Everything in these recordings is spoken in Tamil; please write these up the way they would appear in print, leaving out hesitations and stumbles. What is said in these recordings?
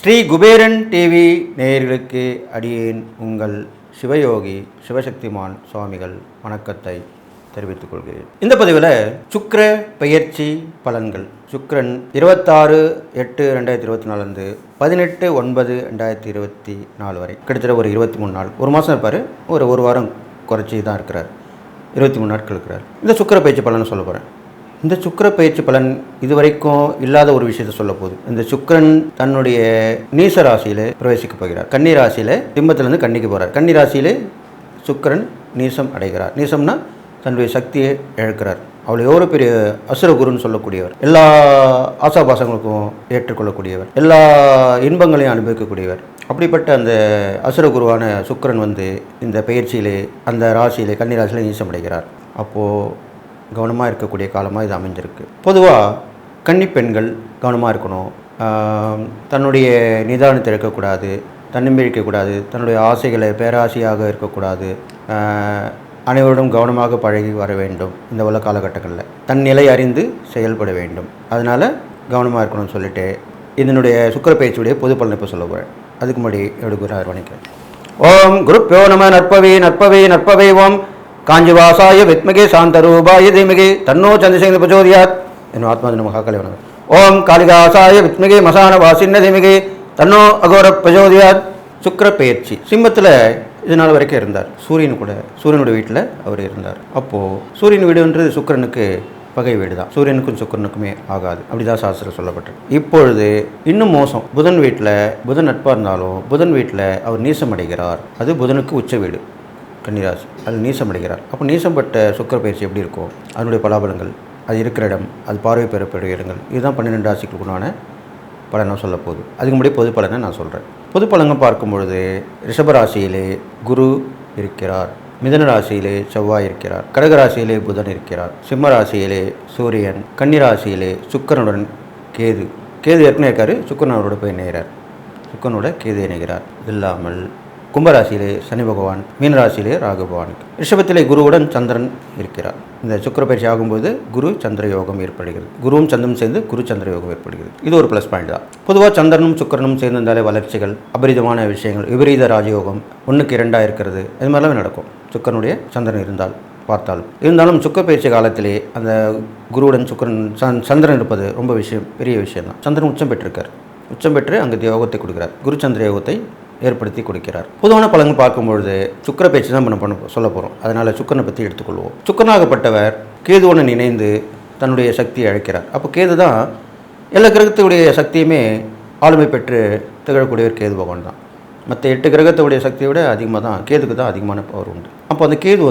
ஸ்ரீ குபேரன் டிவி நேயர்களுக்கு அடியேன் உங்கள் சிவயோகி சிவசக்திமான் சுவாமிகள் வணக்கத்தை தெரிவித்துக் கொள்கிறேன். இந்த பதிவில் சுக்கிர பெயர்ச்சி பலன்கள். சுக்கிரன் 26/8/2024 18/9/2024 வரை கிட்டத்தட்ட ஒரு 23 நாள், ஒரு மாதம் இருப்பார். ஒரு வாரம் குறைச்சி தான் இருக்கிறார். 23 நாட்கள் இருக்கிறார். இந்த சுக்கிர பெயர்ச்சி பலன் சொல்ல போகிறேன். இந்த சுக்கிர பயிற்சி பலன் இதுவரைக்கும் இல்லாத ஒரு விஷயத்தை சொல்ல போகுது. இந்த சுக்கிரன் தன்னுடைய நீச ராசியில பிரவேசிக்க போகிறார். கன்னி ராசியில சிம்மத்திலிருந்து கன்னிக்கு போகிறார். கன்னி ராசியிலே சுக்கிரன் நீசம் அடைகிறார். நீசம்னா தன்னுடைய சக்தியை இழக்கிறார். அவள் எவ்வளோ பெரிய அசுரகுருன்னு சொல்லக்கூடியவர், எல்லா ஆசாபாசங்களுக்கும் ஏற்றுக்கொள்ளக்கூடியவர், எல்லா இன்பங்களையும் அனுபவிக்கக்கூடியவர். அப்படிப்பட்ட அந்த அசுரகுருவான சுக்கிரன் இந்த பயிற்சியிலே அந்த ராசியிலே கன்னி ராசியிலே நீசம் அடைகிறார். அப்போது கவனமாக இருக்கக்கூடிய காலமாக இது அமைஞ்சிருக்கு. பொதுவாக கன்னி பெண்கள் கவனமாக இருக்கணும். தன்னுடைய நிதானத்தை இருக்கக்கூடாது, தன்னம்பிக்கை இருக்கக்கூடாது, தன்னுடைய ஆசைகளை பேராசையாக இருக்கக்கூடாது. அனைவரும் கவனமாக பழகி வர வேண்டும். இந்த உள்ள காலகட்டங்களில் தன் நிலை அறிந்து செயல்பட வேண்டும். அதனால் கவனமாக இருக்கணும்னு சொல்லிட்டு இதனுடைய சுக்கிர பயிற்சியுடைய பொது பலனை இப்போ சொல்ல போகிறேன். அதுக்கு முன்னாடி எடுக்கிறார் வணிக்கிறேன். ஓம் குருப்யோ நம நற்பவே நற்பவே நற்பவே ஓம் காஞ்சிவாசாய வித்மகே சாந்தரூபாய தீமகே தன்னோ சந்திரசேகர பிரச்சோதயாத். என் ஆத்மாதி மகாக்கலை வணக்கம். ஓம் காளிகாசாய வித்மகே மசான வாசின்ன தீமகே தன்னோ அகோர பிரச்சோதயாத். சுக்கிர பெயர்ச்சி சிம்மத்தில் இது நாள் வரைக்கும் இருந்தார். சூரியனுடைய வீட்டில் அவர் இருந்தார். அப்போது சூரியன் வீடுன்றது சுக்கிரனுக்கு பகை வீடு தான். சூரியனுக்கும் சுக்கிரனுக்குமே ஆகாது, அப்படிதான் சாஸ்திரம் சொல்லப்பட்டது. இப்பொழுது இன்னும் மோசம். புதன் வீட்டில் புதன் நட்பாக இருந்தாலும் புதன் வீட்டில் அவர் நீசம் அடைகிறார். அது புதனுக்கு உச்ச வீடு கன்னிராசி. அது நீசம் அடைகிறார். அப்போ நீசம்பட்ட சுக்கிர பயிற்சி எப்படி இருக்கும், அதனுடைய பலாபலங்கள், அது இருக்கிற இடம், அது பார்வை பெறக்கூடிய இடங்கள், இதுதான் 12 ராசிகளுக்குண்டான பலனை சொல்ல போகுது. அதுக்கு முன்னாடி பொது பலனை நான் சொல்கிறேன். பொது பலன்கள் பார்க்கும்பொழுது ரிஷபராசியிலே குரு இருக்கிறார், மிதன ராசியிலே செவ்வாய் இருக்கிறார், கடகராசியிலே புதன் இருக்கிறார், சிம்ம ராசியிலே சூரியன், கன்னிராசியிலே சுக்கிரனுடன் கேது ஏற்கனவே இருக்காரு, சுக்கிரனோட போய் இணைகிறார், சுக்கிரனோட கேது இணைகிறார். இது இல்லாமல் கும்பராசியிலே சனி பகவான், மீனராசியிலே ராகு பகவான், ரிஷபத்திலே குருவுடன் சந்திரன் இருக்கிறார். இந்த சுக்கிர பயிற்சி ஆகும்போது குரு சந்திர யோகம் ஏற்படுகிறது. குருவும் சந்திரனும் சேர்ந்து குரு சந்திர யோகம் ஏற்படுகிறது. இது ஒரு ப்ளஸ் பாயிண்ட் தான். பொதுவாக சந்திரனும் சுக்கிரனும் சேர்ந்திருந்தாலே வளர்ச்சிகள், அபரிதமான விஷயங்கள், விபரீத ராஜயோகம் 1க்கு 2 இருக்கிறது, இது மாதிரிலாம் நடக்கும். சுக்கிரனுடைய சந்திரன் இருந்தாலும் சுக்கிர பயிற்சி காலத்திலே அந்த குருவுடன் சந்திரன் இருப்பது ரொம்ப பெரிய விஷயம் தான். சந்திரன் உச்சம் பெற்றிருக்கார். உச்சம் பெற்று அங்கே யோகத்தை கொடுக்கிறார். குரு சந்திர யோகத்தை ஏற்படுத்தி கொடுக்கிறார். பொதுவான பலன்கள் பார்க்கும்பொழுது சுக்கிர பயிற்சி தான் பண்ண சொல்ல போகிறோம். அதனால் சுக்கிரனை பற்றி எடுத்துக்கொள்வோம். சுக்கிரனாகப்பட்டவர் கேதுவுடன் இணைந்து தன்னுடைய சக்தியை அழைக்கிறார். அப்போ கேது தான் எல்லா கிரகத்துடைய சக்தியுமே ஆளுமை பெற்று திகழக்கூடியவர் கேது பகவான் தான். மற்ற 8 கிரகத்துடைய சக்தியை விட அதிகமாக தான் கேதுக்கு தான் அதிகமான பவர் உண்டு. அப்போ அந்த கேது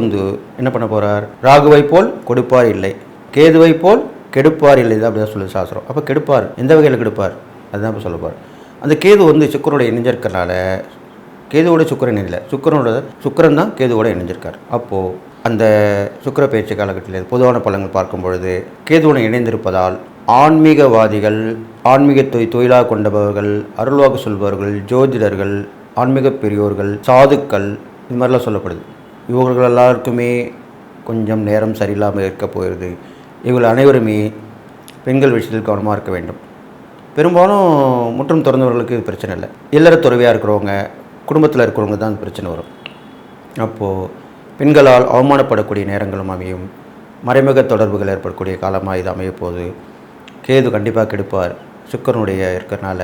என்ன பண்ண போகிறார், ராகுவை போல் கொடுப்பார் இல்லை, கேதுவை போல் கெடுப்பார் இல்லை, அப்படி தான் சொல்லுது சாஸ்திரம். அப்போ கெடுப்பார் எந்த வகையில் கெடுப்பார் அதுதான் இப்போ சொல்ல போகிறார். அந்த கேது சுக்கிரனோட இணைஞ்சிருக்கிறனால, கேதுவோட சுக்கிரன் இல்லை, சுக்கிரன் தான் கேதுவோட இணைஞ்சிருக்கார். அப்போது அந்த சுக்கிர பயிற்சி காலகட்டத்தில் பொதுவான பலன்கள் பார்க்கும் பொழுது கேதுவுடன் இணைந்திருப்பதால் ஆன்மீகவாதிகள், ஆன்மீகத்தை தொழிலாக கொண்டவர்கள், அருள்வாக்கு சொல்பவர்கள், ஜோதிடர்கள், ஆன்மீக பெரியோர்கள், சாதுக்கள், இது மாதிரிலாம் சொல்லப்படுது. இவர்கள் எல்லாருக்குமே கொஞ்சம் நேரம் சரியில்லாமல் இருக்க போகிறது. இவர்கள் அனைவருமே பெண்கள் விஷயத்தில் கவனமாக இருக்க வேண்டும். பெரும்பாலும் முற்றும் திறந்தவர்களுக்கு இது பிரச்சனை இல்லை. இல்லற துறவியாக இருக்கிறவங்க, குடும்பத்தில் இருக்கிறவங்க தான் பிரச்சனை வரும். அப்போது பெண்களால் அவமானப்படக்கூடிய நேரங்களும் அமையும். மறைமுக தொடர்புகள் ஏற்படக்கூடிய காலமாக இது அமைய போது கேது கண்டிப்பாக கெடுப்பார். சுக்கிரனுடைய இருக்கிறனால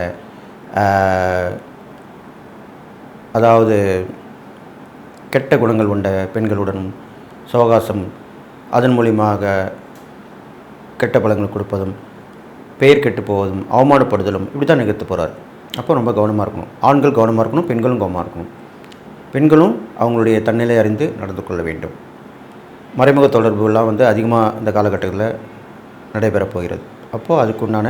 அதாவது கெட்ட குணங்கள் கொண்ட பெண்களுடனும் சவகாசம், அதன் மூலியமாக கெட்ட பலன்கள் கொடுப்பதும், பெயர் கெட்டு போவதும், அவமானப்படுதலும் இப்படி தான் நிகழ்த்து போகிறார். அப்போ ரொம்ப கவனமாக இருக்கணும். ஆண்கள் கவனமாக இருக்கணும், பெண்களும் கவனமாக இருக்கணும். பெண்களும் அவங்களுடைய தன்னிலை அறிந்து நடந்து கொள்ள வேண்டும். மறைமுக தொடர்புலாம் அதிகமாக இந்த காலகட்டத்தில் நடைபெறப் போகிறது. அப்போது அதுக்குண்டான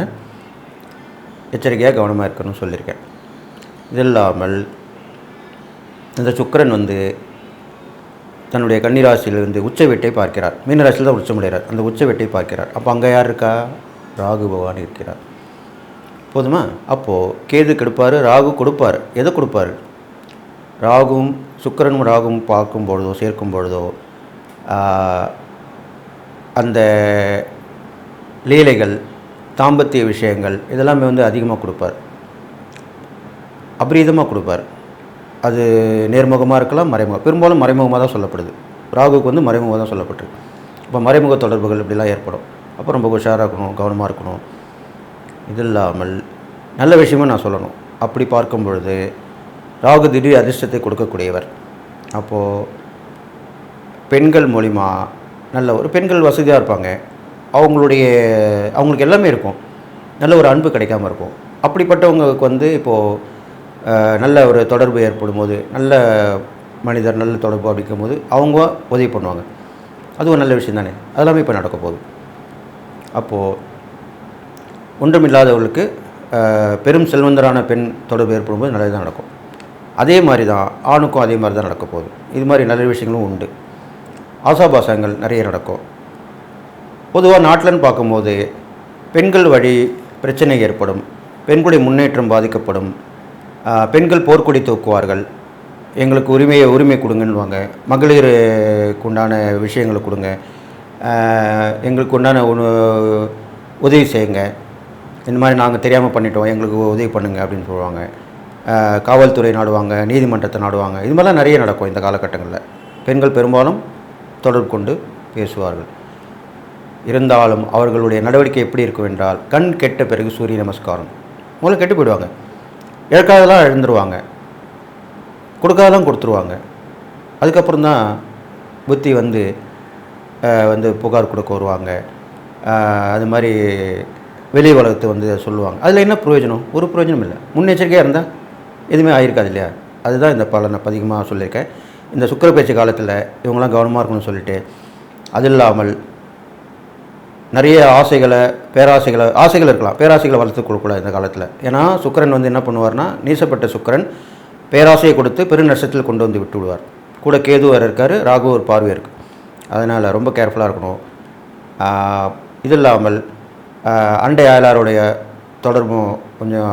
எச்சரிக்கையாக கவனமாக இருக்கணும்னு சொல்லியிருக்கேன். இது இல்லாமல் இந்த சுக்கிரன் தன்னுடைய கன்னிராசியிலிருந்து உச்ச வீட்டை பார்க்கிறார். மீனராசியில் தான் உச்சமடைகிறார். அந்த உச்ச வீட்டை பார்க்கிறார். அப்போ அங்கே யார் இருக்கா, ராகு பகவான் இருக்கிறார். போதுமா? அப்போது கேது கெடுப்பார், ராகு கொடுப்பார். எதை கொடுப்பார்? சுக்கிரனும் ராகும் பார்க்கும் பொழுதோ சேர்க்கும் பொழுதோ அந்த லீலைகள், தாம்பத்திய விஷயங்கள் இதெல்லாமே வந்து அதிகமாக கொடுப்பார், அபரீதமாக கொடுப்பார். அது நேர்முகமாக இருக்கலாம், பெரும்பாலும் மறைமுகமாக தான் சொல்லப்படுது. ராகுவுக்கு வந்து மறைமுகமாக தான் சொல்லப்பட்டிருக்கு. இப்போ மறைமுக தொடர்புகள் இப்படிலாம் ஏற்படும். அப்போ ரொம்ப உஷாராக இருக்கணும், கவனமாக இருக்கணும். இது இல்லாமல் நல்ல விஷயமும் நான் சொல்லணும். அப்படி பார்க்கும் பொழுது ராகு திடீர் அதிர்ஷ்டத்தை கொடுக்கக்கூடியவர். அப்போது பெண்கள் மூலிமா நல்ல ஒரு பெண்கள் வசதியாக இருப்பாங்க, அவங்களுக்கு எல்லாமே இருக்கும், நல்ல ஒரு அன்பு கிடைக்காம இருக்கும். அப்படிப்பட்டவங்களுக்கு வந்து இப்போது நல்ல ஒரு தொடர்பு ஏற்படும் போது, நல்ல மனிதர் நல்ல தொடர்பு அப்படிக்கும் போது அவங்க உதவி பண்ணுவாங்க. அது ஒரு நல்ல விஷயம் தானே. அதெல்லாமே இப்போ நடக்க போகுது. அப்போது ஒன்றுமில்லாதவர்களுக்கு பெரும் செல்வந்தரான பெண் தொடர்பு ஏற்படும்போது நல்லது தான் நடக்கும். அதே மாதிரி தான் ஆணுக்கும் அதே மாதிரி தான் நடக்க போகுது. இது மாதிரி நல்ல விஷயங்களும் உண்டு. ஆசாபாசங்கள் நிறைய நடக்கும். பொதுவாக நாட்டில்னு பார்க்கும்போது பெண்கள் வழி பிரச்சனை ஏற்படும், பெண்களுடைய முன்னேற்றம் பாதிக்கப்படும், பெண்கள் போர்க்கொடி தூக்குவார்கள், எங்களுக்கு உரிமை கொடுங்கன்னுவாங்க, மகளிருக்கு உண்டான விஷயங்களை கொடுங்க, எங்களுக்கு உண்டான உதவி செய்யுங்க, இந்த மாதிரி நாங்கள் தெரியாமல் பண்ணிட்டோம், எங்களுக்கு உதவி பண்ணுங்க அப்படின்னு சொல்லுவாங்க. காவல்துறை நாடுவாங்க, நீதிமன்றத்தை நாடுவாங்க. இது மாதிரிலாம் நிறைய நடக்கும் இந்த காலகட்டங்களில். பெண்கள் பெரும்பாலும் தொடர்பு கொண்டு பேசுவார்கள். இருந்தாலும் அவர்களுடைய நடவடிக்கை எப்படி இருக்கும் என்றால், கண் கெட்ட பிறகு சூரிய நமஸ்காரம். முதல்ல கெட்டு போயிடுவாங்க, இழக்காதெல்லாம் இழந்துருவாங்க, கொடுக்காதெல்லாம் கொடுத்துருவாங்க. அதுக்கப்புறம் தான் புத்தி வந்து புகார் கொடுக்க வருவாங்க. அது மாதிரி வெளி உலகத்தை வந்து சொல்லுவாங்க. அதில் என்ன பிரயோஜனம்? ஒரு பிரயோஜனம் இல்லை. முன்னெச்சரிக்கையாக இருந்தால் எதுவுமே ஆகிருக்காது இல்லையா? அதுதான் இந்த பலனை அதிகமாக சொல்லியிருக்கேன். இந்த சுக்கிர பயிற்சி காலத்தில் இவங்களாம் கவனமாக இருக்கணும்னு சொல்லிட்டு, அது இல்லாமல் நிறைய ஆசைகள் இருக்கலாம், பேராசைகளை வளர்த்து கொடுக்கக்கூடாது இந்த காலத்தில். ஏன்னா சுக்கிரன் வந்து என்ன பண்ணுவார்னா, நீசப்பட்ட சுக்கிரன் பேராசையை கொடுத்து பெரு நஷ்டத்தில் கொண்டு வந்து விட்டு விடுவார். கூட கேது வேறு இருக்கார், ராகு ஒரு பார்வை இருக்குது. அதனால் ரொம்ப கேர்ஃபுல்லாக இருக்கணும். இது இல்லாமல் அண்டை அயலாருடைய தொடர்பும் கொஞ்சம்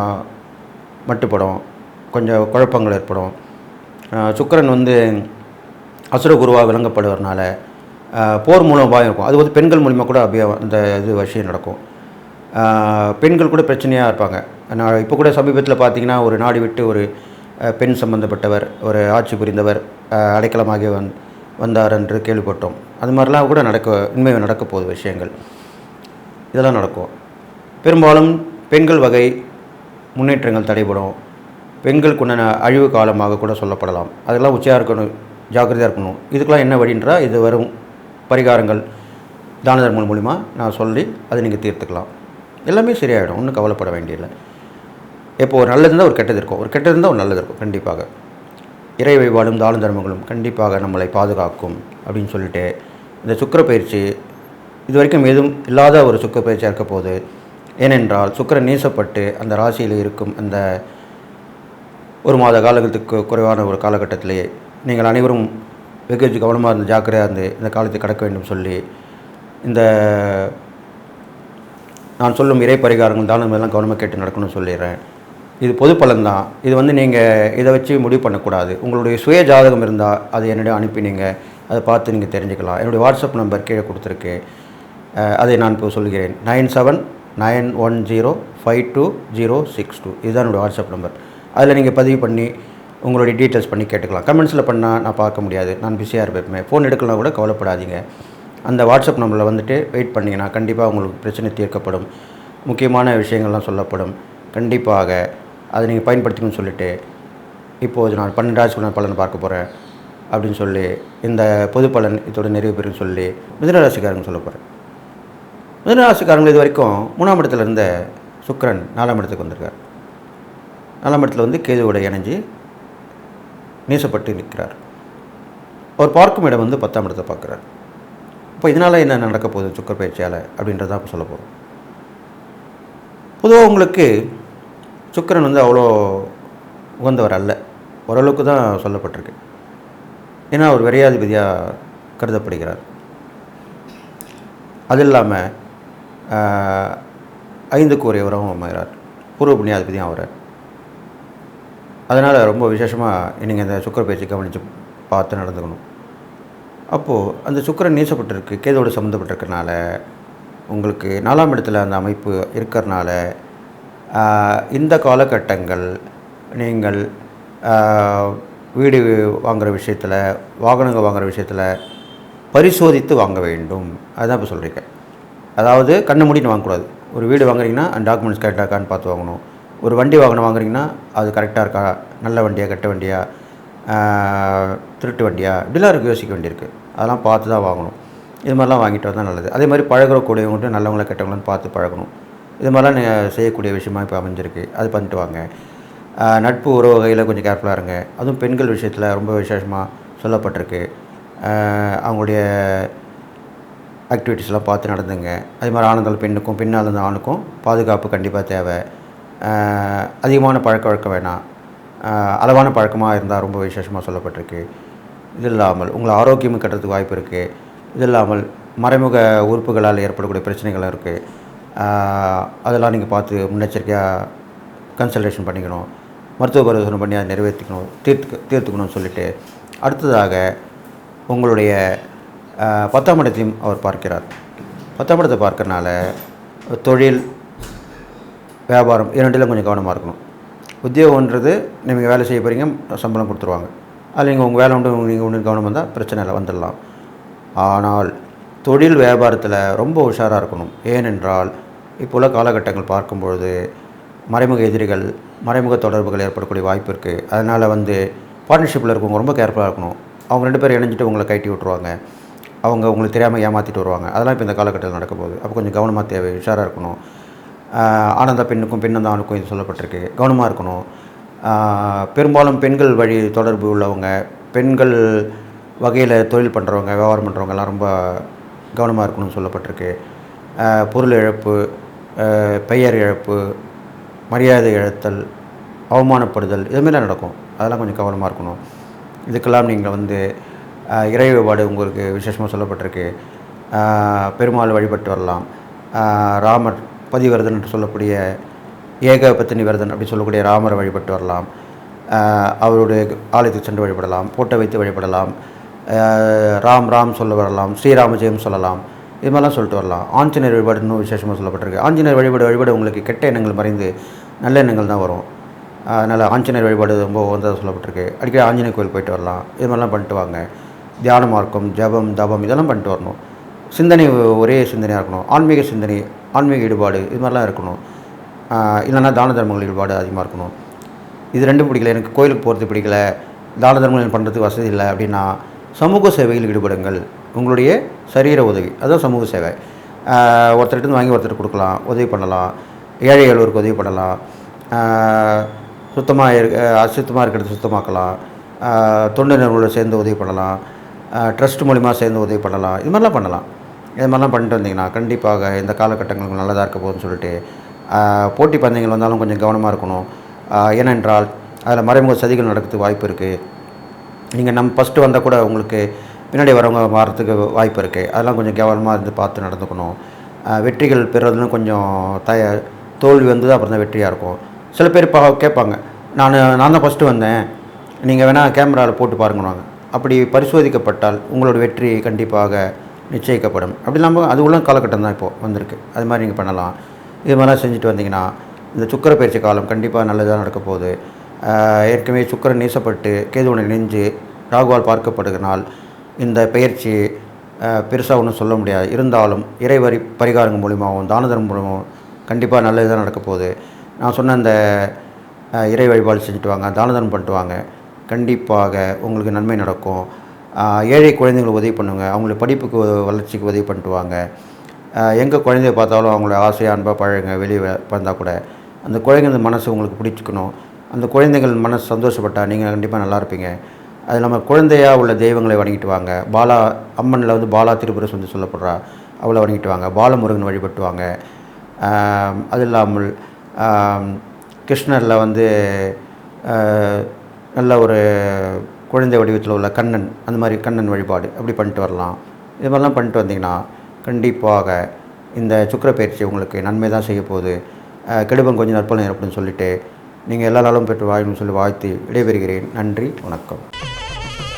மட்டுப்படும், கொஞ்சம் குழப்பங்கள் ஏற்படும். சுக்கிரன் வந்து அசுர குருவாக விளங்கப்படுவதனால போர் மூலமாக இருக்கும். அது வந்து பெண்கள் மூலிமா கூட அந்த விஷயம் நடக்கும். பெண்கள் கூட பிரச்சனையாக இருப்பாங்க. நான் இப்போ கூட சமீபத்தில் பார்த்தீங்கன்னா, ஒரு நாடு விட்டு ஒரு பெண் சம்பந்தப்பட்டவர், ஒரு ஆட்சி புரிந்தவர் அடைக்கலமாகி வந்தார் என்று கேள்விப்பட்டோம். அது மாதிரிலாம் கூட உண்மையாக நடக்க போகுது விஷயங்கள். இதெல்லாம் நடக்கும். பெரும்பாலும் பெண்கள் வகை முன்னேற்றங்கள் தடைபடும். பெண்களுக்கு உண்டான அழிவு காலமாக கூட சொல்லப்படலாம். அதெல்லாம் உச்சியாக இருக்கணும், ஜாக்கிரதையாக இருக்கணும். இதுக்கெல்லாம் என்ன வழின்றா, இது வரும் பரிகாரங்கள் தான தர்மங்கள் மூலிமா நான் சொல்லி அதை நீங்கள் தீர்த்துக்கலாம். எல்லாமே சரியாயிடும், ஒன்றும் கவலைப்பட வேண்டியதில்லை. இப்போ ஒரு நல்லது இருந்தால் ஒரு கெட்டது இருக்கும், ஒரு கெட்டது இருந்தால் ஒரு நல்லது இருக்கும். கண்டிப்பாக இறை வழிபாடும் தான தர்மங்களும் கண்டிப்பாக நம்மளை பாதுகாக்கும் அப்படின்னு சொல்லிட்டு, இந்த சுக்கிர பயிற்சி இது வரைக்கும் எதுவும் இல்லாத ஒரு சுக்கிர பயிற்சியாக இருக்க போகுது. ஏனென்றால் சுக்கிரன் நீசப்பட்டு அந்த ராசியில் இருக்கும் அந்த ஒரு மாத காலத்துக்கு குறைவான ஒரு காலகட்டத்திலேயே நீங்கள் அனைவரும் வெகு கவனமாக இருந்து ஜாக்கிரதையாக இருந்து இந்த காலத்தை கடக்க வேண்டும் சொல்லி, இந்த நான் சொல்லும் இறை பரிகாரங்கள் தானம் எல்லாம் கவனமாக கேட்டு நடக்கணும்னு சொல்லிடுறேன். இது பொது பலன்தான். இது வந்து நீங்கள் இதை வச்சு முடிவு பண்ணக்கூடாது. உங்களுடைய சுய ஜாதகம் இருந்தால் அதை என்னிடம் அனுப்பி நீங்கள் அதை பார்த்து நீங்கள் தெரிஞ்சுக்கலாம். என்னுடைய வாட்ஸ்அப் நம்பர் கீழே கொடுத்துருக்கு, அதை நான் இப்போ சொல்கிறேன். 9791052062. இதுதான் என்னுடைய வாட்ஸ்அப் நம்பர். அதில் நீங்கள் பதிவு பண்ணி உங்களுடைய டீட்டெயில்ஸ் பண்ணி கேட்டுக்கலாம். கமெண்ட்ஸில் பண்ணால் நான் பார்க்க முடியாது, நான் பிஸியாக இருப்பேன். ஃபோன் எடுக்கலாம் கூட கவலைப்படாதீங்க. அந்த வாட்ஸ்அப் நம்பரில் வந்துட்டு வெயிட் பண்ணிங்கன்னா கண்டிப்பாக உங்களுக்கு பிரச்சனை தீர்க்கப்படும், முக்கியமான விஷயங்கள்லாம் சொல்லப்படும். கண்டிப்பாக அதை நீங்கள் பயன்படுத்திக்கணும்னு சொல்லிவிட்டு, இப்போது நான் 12 ராசிக்குள்ள பலன் பார்க்க போகிறேன் அப்படின்னு சொல்லி இந்த பொது பலன் இதோட நிறைவு பெறுன்னு சொல்லி மிதுனராசிக்காரங்க சொல்ல போகிறேன். மிதுனராசிக்காரங்க இது வரைக்கும் 3ஆம் இடத்துல இருந்த சுக்கிரன் 4ஆம் இடத்துக்கு வந்திருக்கார். 4ஆம் இடத்துல வந்து கேதுவோட இணைஞ்சு நீசப்பட்டு நிற்கிறார். அவர் பார்க்கும் இடம் வந்து 10ஆம் இடத்தை பார்க்குறார். இப்போ இதனால் என்ன நடக்க போகுது சுக்கிர பயிற்சியால் அப்படின்றதான் இப்போ சொல்ல போகிறோம். பொதுவாக உங்களுக்கு சுக்கிரன் வந்து அவ்வளோ உகந்தவர் அல்ல, ஓரளவுக்கு தான் சொல்லப்பட்டிருக்கு. ஏன்னா அவர் விரையாதிபதியாக கருதப்படுகிறார். அது இல்லாமல் 5க்கு உரியவராகவும் அமைகிறார், பூர்வ புண்ணியாதிபதியும் ஆகிறார். அதனால் ரொம்ப விசேஷமாக நீங்கள் இந்த சுக்கிர பயிற்சி கவனித்து பார்த்து நடந்துக்கணும். அப்போது அந்த சுக்கிரன் நீசப்பட்டிருக்கு, கேதுவோடு சம்மந்தப்பட்டிருக்கனால உங்களுக்கு 4ஆம் இடத்துல அந்த அமைப்பு இருக்கிறனால இந்த காலகட்டங்கள் நீங்கள் வீடு வாங்குகிற விஷயத்தில், வாகனங்கள் வாங்குகிற விஷயத்தில் பரிசோதித்து வாங்க வேண்டும். அதுதான் இப்போ சொல்கிறீங்க. அதாவது கண்ணை மூடின்னு வாங்கக்கூடாது. ஒரு வீடு வாங்குறீங்கன்னா அந்த டாக்குமெண்ட்ஸ் கரெக்டாக இருக்கான்னு பார்த்து வாங்கணும். ஒரு வண்டி வாகனம் வாங்குறீங்கன்னா அது கரெக்டாக இருக்கா, நல்ல வண்டியா, கெட்ட வண்டியா, திருட்டு வண்டியா, இப்படிலாம் யோசிக்க வேண்டியிருக்கு. அதெல்லாம் பார்த்து தான் வாங்கணும். இது மாதிரிலாம் வாங்கிட்டு வந்தால் நல்லது. அதே மாதிரி பழகக்கூடியவங்கள்ட்ட நல்லவங்கள கெட்டவங்களான்னு பார்த்து பழகணும். இது மாதிரிலாம் செய்யக்கூடிய விஷயமாக இப்போ அமைஞ்சிருக்கு. அது பண்ணிட்டு வாங்க. நட்பு உறவு வகையில் கொஞ்சம் கேர்ஃபுல்லாக இருங்க. அதுவும் பெண்கள் விஷயத்தில் ரொம்ப விசேஷமாக சொல்லப்பட்டிருக்கு. அவங்களுடைய ஆக்டிவிட்டீஸ்லாம் பார்த்து நடந்துங்க. அதே மாதிரி ஆணுங்கள் பெண்ணுக்கும், பெண்ணாக இருந்த ஆணுக்கும் பாதுகாப்பு கண்டிப்பாக தேவை. அதிகமான பழக்க வழக்கம் வேணாம். அளவான பழக்கமாக இருந்தால் ரொம்ப விசேஷமாக சொல்லப்பட்டிருக்கு. இது இல்லாமல் உங்களை ஆரோக்கியமும் கட்டுறதுக்கு வாய்ப்பு இருக்குது. இது இல்லாமல் மறைமுக உறுப்புகளால் ஏற்படக்கூடிய பிரச்சனைகளும் இருக்குது. அதெல்லாம் நீங்கள் பார்த்து முன்னெச்சரிக்கையாக கன்சல்டேஷன் பண்ணிக்கணும். மருத்துவ பரிசோதனை பண்ணி அதை நிறைவேற்றிக்கணும், தீர்த்துக்கணும்னு சொல்லிவிட்டு, அடுத்ததாக உங்களுடைய 10ஆம் இடத்தையும் அவர் பார்க்கிறார். 10ஆம் இடத்தை பார்க்கறனால தொழில், வியாபாரம் இரண்டிலும் கொஞ்சம் கவனமாக இருக்கணும். உத்தியோகன்றது நீங்கள் வேலை செய்ய போகிறீங்க, சம்பளம் கொடுத்துருவாங்க. அதில் நீங்கள் உங்கள் வேலை உண்டு, நீங்கள் ஒன்று கவனம் வந்தால் பிரச்சனை இல்லை, வந்துடலாம். ஆனால் தொழில் வியாபாரத்தில் ரொம்ப உஷாராக இருக்கணும். ஏனென்றால் இப்போ உள்ள காலகட்டங்கள் பார்க்கும்பொழுது மறைமுக எதிரிகள், மறைமுக தொடர்புகள் ஏற்படக்கூடிய வாய்ப்பு இருக்குது. அதனால் பார்ட்னர்ஷிப்பில் இருக்கவங்க ரொம்ப கேர்ஃபுல்லாக இருக்கணும். அவங்க 2 பேரும் இணைஞ்சிட்டு உங்களை கட்டி விட்ருவாங்க. அவங்க உங்களுக்கு தெரியாமல் ஏமாற்றிட்டு வருவாங்க. அதெல்லாம் இப்போ இந்த காலகட்டத்தில் நடக்க போகுது. அப்போ கொஞ்சம் கவனமாக தேவை, உஷாராக இருக்கணும். ஆனந்த பெண்ணுக்கும் பெண்ணந்த ஆணுக்கும் இது சொல்லப்பட்டிருக்கு, கவனமாக இருக்கணும். பெரும்பாலும் பெண்கள் வழி தொடர்பு உள்ளவங்க, பெண்கள் வகையில் தொழில் பண்ணுறவங்க, வியாபாரம் பண்ணுறவங்கலாம் ரொம்ப கவனமாக இருக்கணும்னு சொல்லப்பட்டிருக்கு. பொருள் இழப்பு, பெயர் இழப்பு, மரியாதை இழத்தல், அவமானப்படுதல், இதுமாரிலாம் நடக்கும். அதெல்லாம் கொஞ்சம் கவனமாக இருக்கணும். இதுக்கெல்லாம் நீங்கள் இறை வழிபாடு உங்களுக்கு விசேஷமாக சொல்லப்பட்டிருக்கு. பெருமாள் வழிபட்டு வரலாம். ராமர் பதிவிரதன் என்று சொல்லக்கூடிய ஏகபத்தினி விரதன் அப்படி சொல்லக்கூடிய ராமரை வழிபட்டு வரலாம். அவருடைய ஆலயத்துக்கு சென்று வழிபடலாம். போட்டோ வைத்து வழிபடலாம். ராம் ராம் சொல்ல வரலாம். ஸ்ரீராம ஜெயம் சொல்லலாம். இது மாதிரிலாம் சொல்லிட்டு வரலாம். ஆஞ்சநேயர் வழிபாடு இன்னும் விசேஷமாக சொல்லப்பட்டிருக்கு. ஆஞ்சநேயர் வழிபாடு உங்களுக்கு கெட்ட எண்ணங்கள் மறைந்து நல்ல எண்ணங்கள் தான் வரும். அதனால் ஆஞ்சநேயர் வழிபாடு ரொம்ப உகந்ததாக சொல்லப்பட்டிருக்கு. அடிக்கடி ஆஞ்சநேயர் கோயில் போயிட்டு வரலாம். இது மாதிரிலாம் பண்ணிட்டு வாங்க. தியான மார்க்கம், ஜபம், தபம் இதெல்லாம் பண்ணிட்டு வரணும். சிந்தனை ஒரே சிந்தனையாக இருக்கணும். ஆன்மீக சிந்தனை, ஆன்மீக ஈடுபாடு இது மாதிரிலாம் இருக்கணும். இல்லைன்னா தான தர்மங்கள் ஈடுபாடு அதிகமாக இருக்கணும். இது 2 பிடிக்கல, எனக்கு கோயிலுக்கு போகிறது பிடிக்கல, தான தர்மங்கள் பண்ணுறதுக்கு வசதி இல்லை அப்படின்னா சமூக சேவையில் ஈடுபடுங்கள். உங்களுடைய சரீர உதவி, அதுதான் சமூக சேவை. ஒருத்தர்கிட்ட வாங்கி ஒருத்தர் கொடுக்கலாம், உதவி பண்ணலாம். ஏழை எல்லோருக்கு உதவி பண்ணலாம். அசுத்தமாக இருக்கிறது சுத்தமாக்கலாம். தொண்டு நிறுவனங்களோட சேர்ந்து உதவி பண்ணலாம். ட்ரஸ்ட் மூலிமா சேர்ந்து உதவி பண்ணலாம். இது மாதிரிலாம் பண்ணலாம். இது மாதிரிலாம் பண்ணிட்டு வந்தீங்கன்னா கண்டிப்பாக இந்த காலகட்டங்களுக்கு நல்லதாக இருக்க போகுதுன்னு சொல்லிட்டு, போட்டி பந்தயங்கள் வந்தாலும் கொஞ்சம் கவனமாக இருக்கணும். ஏனென்றால் அதில் மறைமுக சதிகள் நடக்கிறதுக்கு வாய்ப்பு இருக்குது. நீங்கள் ஃபஸ்ட்டு வந்தால் கூட உங்களுக்கு பின்னாடி வரவங்க மாறத்துக்கு வாய்ப்பு இருக்குது. அதெல்லாம் கொஞ்சம் கவனமாக இருந்து பார்த்து நடந்துக்கணும். வெற்றிகள் பெறுறதுன்னு கொஞ்சம் தோல்வி தான் அப்புறம் தான் வெற்றியாக இருக்கும். சில பேர் கேட்பாங்க, நான் தான் ஃபஸ்ட்டு வந்தேன், நீங்கள் வேணால் கேமராவில் போட்டு பாருங்கன்னு. அப்படி பரிசோதிக்கப்பட்டால் உங்களோட வெற்றி கண்டிப்பாக நிச்சயிக்கப்படும். அப்படி இல்லாமல் அது உள்ள காலகட்டம் தான் இப்போது வந்திருக்கு. அது மாதிரி நீங்கள் பண்ணலாம். இது மாதிரிலாம் செஞ்சுட்டு வந்தீங்கன்னா இந்த சுக்கிர பயிற்சி காலம் கண்டிப்பாக நல்லதாக நடக்க போகுது. ஏற்கனவே சுக்கிரன் நீசப்பட்டு கேதுவுடன் இணைஞ்சு ராகுவால் பார்க்கப்படுகிறனால் இந்த பயிற்சி பெருசாக ஒன்றும் சொல்ல முடியாது. இருந்தாலும் இறைவரி பரிகாரங்கள் மூலிமாவும் தான தர்மம் மூலமாகவும் கண்டிப்பாக நல்லதாக நடக்க போகுது. நான் சொன்ன அந்த இறை வழிபாடு செஞ்சுட்டு வாங்க, தான தர்மம் பண்ணிட்டு வாங்க, கண்டிப்பாக உங்களுக்கு நன்மை நடக்கும். ஏழை குழந்தைங்களுக்கு உதவி பண்ணுங்க, அவங்கள படிப்புக்கு வளர்ச்சிக்கு உதவி பண்ணிட்டு வாங்க. எங்கே குழந்தைய பார்த்தாலும் அவங்கள ஆசையாக அன்பாக பழகுங்க. வெளியே வந்தால் கூட அந்த குழந்தைங்க மனசு உங்களுக்கு பிடிச்சிக்கணும். அந்த குழந்தைகள் மனசு சந்தோஷப்பட்டால் நீங்கள் கண்டிப்பாக நல்லா இருப்பீங்க. அது இல்லாமல் குழந்தையாக உள்ள தெய்வங்களை வணங்கிட்டு வாங்க. அம்மனில் பாலா திரிபுர சுந்தரி சொல்லப்படுறா, அவளை வணங்கிட்டு வாங்க. பாலமுருகன் வழிபட்டு வாங்க. அது இல்லாமல் கிருஷ்ணரில் நல்ல ஒரு குழந்தை வடிவத்தில் உள்ள கண்ணன், அந்த மாதிரி கண்ணன் வழிபாடு அப்படி பண்ணிட்டு வரலாம். இது மாதிரிலாம் பண்ணிட்டு வந்தீங்கன்னா கண்டிப்பாக இந்த சுக்கிர பயிற்சி உங்களுக்கு நன்மை தான் செய்ய போகுது. கெடுபம் கொஞ்சம் நற்பலன் ஏற்படுன்னு சொல்லிவிட்டு நீங்கள் எல்லா நாளும் பெற்று வாழணும்னு சொல்லி வாழ்த்து விடைபெறுகிறேன். நன்றி, வணக்கம்.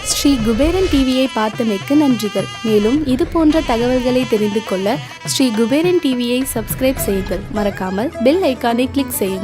ஸ்ரீ குபேரன் டிவியை பார்த்தமைக்கு நன்றிகள். மேலும் இது போன்ற தகவல்களை தெரிந்து கொள்ள ஸ்ரீ குபேரன் டிவியை சப்ஸ்கிரைப் செய்யுங்கள். மறக்காமல் பெல் ஐக்கானை கிளிக் செய்யுங்கள்.